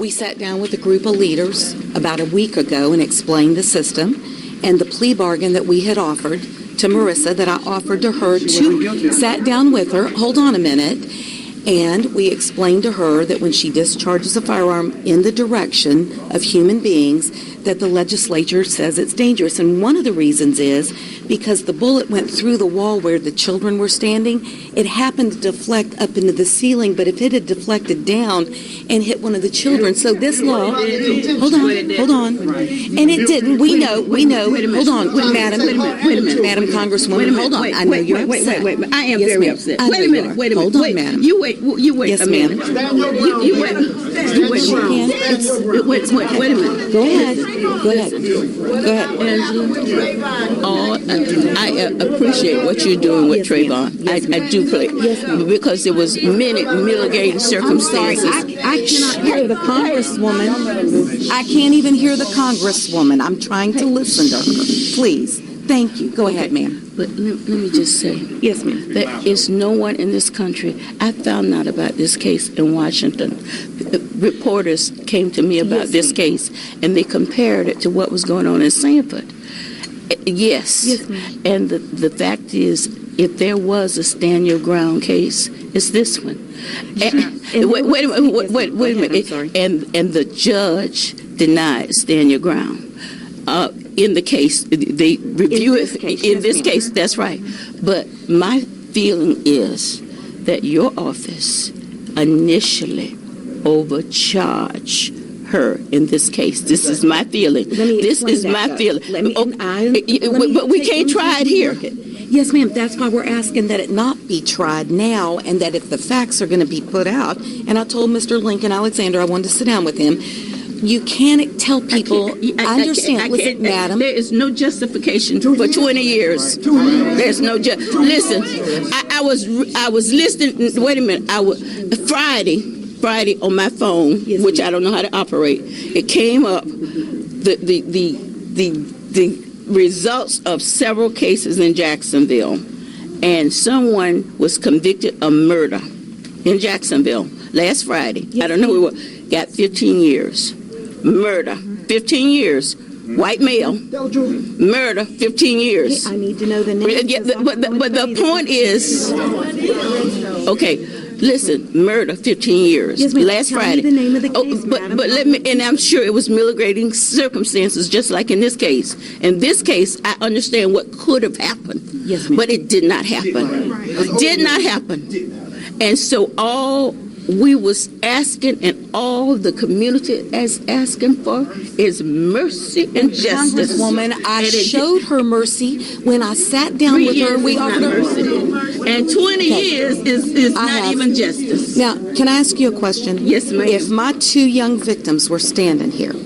We sat down with a group of leaders about a week ago and explained the system and the plea bargain that we had offered to Marissa, that I offered to her, sat down with her, hold on a minute, and we explained to her that when she discharges a firearm in the direction of human beings, that the legislature says it's dangerous. And one of the reasons is because the bullet went through the wall where the children were standing. It happened to deflect up into the ceiling, but if it had deflected down and hit one of the children, so this law, hold on, and it didn't, we know, hold on, Madam Congresswoman, hold on, I know you're upset. Wait, I am very upset. Wait a minute, hold on, madam. You wait yes, a minute. You wait a minute. Go ahead. Angela. I appreciate what you're doing with Trayvon. I do because there was many mitigating circumstances. I cannot hear the Congresswoman. I can't even hear the Congresswoman. I'm trying to listen to her. Please. Thank you. Go ahead, ma'am. But let me just say. Yes, ma'am. There is no one in this country. I found out about this case in Washington. Reporters came to me about this case, and they compared it to what was going on in Sanford. Yes. Yes, ma'am. And the fact is, if there was a stand your ground case, it's this one. And, wait a minute. I'm sorry. And the judge denied stand your ground. In the case, they review it. In this case, that's right. But my feeling is that your office initially overcharged her in this case. This is my feeling. This is my feeling. But we can't try it here. Yes, ma'am. That's why we're asking that it not be tried now, and that if the facts are going to be put out, and I told Mr. Lincoln Alexander I wanted to sit down with him. You can't tell people. I understand. Listen, madam. There is no justification for 20 years. There's no listen. I was listening. Wait a minute. Friday on my phone, yes, which I don't know how to operate. It came up the results of several cases in Jacksonville, and someone was convicted of murder in Jacksonville last Friday. Yes, I don't know who it was. Got 15 years. Murder, 15 years. White male, murder, 15 years. I need to know the name. Yeah, but the point is, okay, listen, murder, 15 years. Yes, ma'am. Last Tell Friday. Me the name of the case, but let me, and I'm sure it was mitigating circumstances, just like in this case. In this case, I understand what could have happened. Yes, ma'am. But it did not happen. Did not happen. And so all we was asking, and all the community is asking for, is mercy and justice. Congresswoman, I showed her mercy when I sat down with her. We offered her mercy. And 20 years is not even justice. Now, can I ask you a question? Yes, ma'am. If my two young victims were standing here,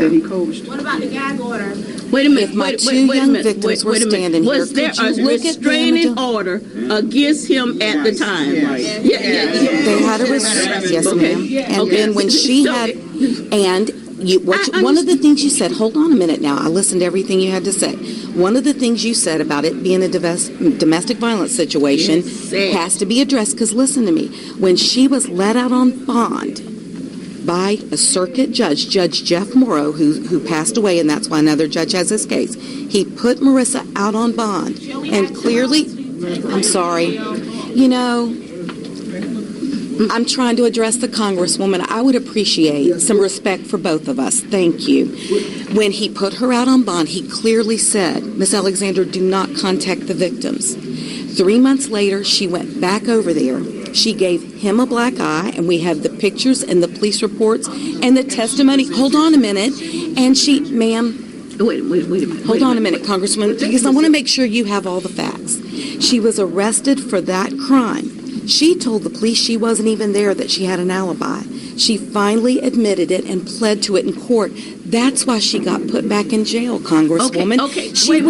what about the gag order? Wait a minute. If my two young victims were standing here, was there a restraining order against him at the time? Yeah. They had a restraining. Yes, ma'am. And then when she had, and one of the things you said. Hold on a minute now. I listened to everything you had to say. One of the things you said about it being a domestic violence situation has to be addressed. Because listen to me, when she was let out on bond by a circuit judge, Judge Jeff Morrow, who passed away, and that's why another judge has this case. He put Marissa out on bond, and clearly, I'm sorry, I'm trying to address the Congresswoman. I would appreciate some respect for both of us. Thank you. When he put her out on bond, he clearly said, Miss Alexander, do not contact the victims. 3 months later, she went back over there. She gave him a black eye, and we have the pictures and the police reports and the testimony. Hold on a minute. And she, ma'am. Wait a minute. Hold on a minute, Congresswoman, because I want to make sure you have all the facts. She was arrested for that crime. She told the police she wasn't even there, that she had an alibi. She finally admitted it and pled to it in court. That's why she got put back in jail, Congresswoman. Okay. She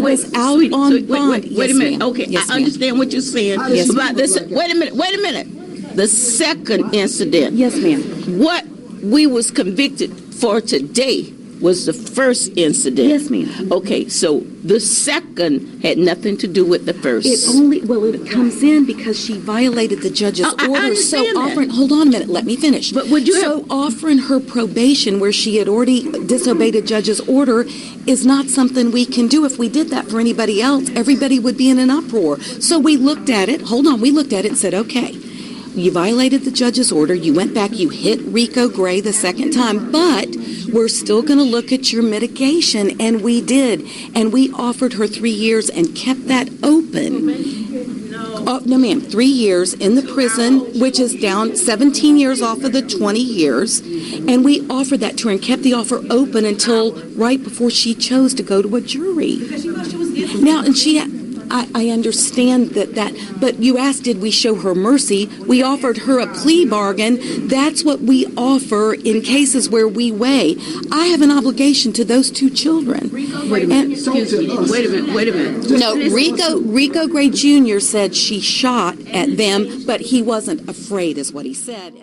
was out on bond. Wait a minute. Okay, yes, I understand what you're saying about this. Wait a minute. The second incident. Yes, ma'am. What we was convicted for today was the first incident. Yes, ma'am. Okay, so the second had nothing to do with the first. It comes in because she violated the judge's I order. understand So that. offering, hold on a minute, let me finish. But would you So offering her probation where she had already disobeyed a judge's order is not something we can do. If we did that for anybody else, everybody would be in an uproar. So we looked at it, we looked at it and said, okay, you violated the judge's order, you went back, you hit Rico Gray the second time, but we're still going to look at your mitigation, and we did. And we offered her 3 years and kept that open. No, ma'am, 3 years in the prison, which is down 17 years off of the 20 years. And we offered that to her and kept the offer open until right before she chose to go to a jury. Now, and I understand that, but you asked, did we show her mercy? We offered her a plea bargain. That's what we offer in cases where we weigh. I have an obligation to those 2 children. Wait a minute. Wait a minute. No, Rico Gray Jr. said she shot at them, but he wasn't afraid, is what he said.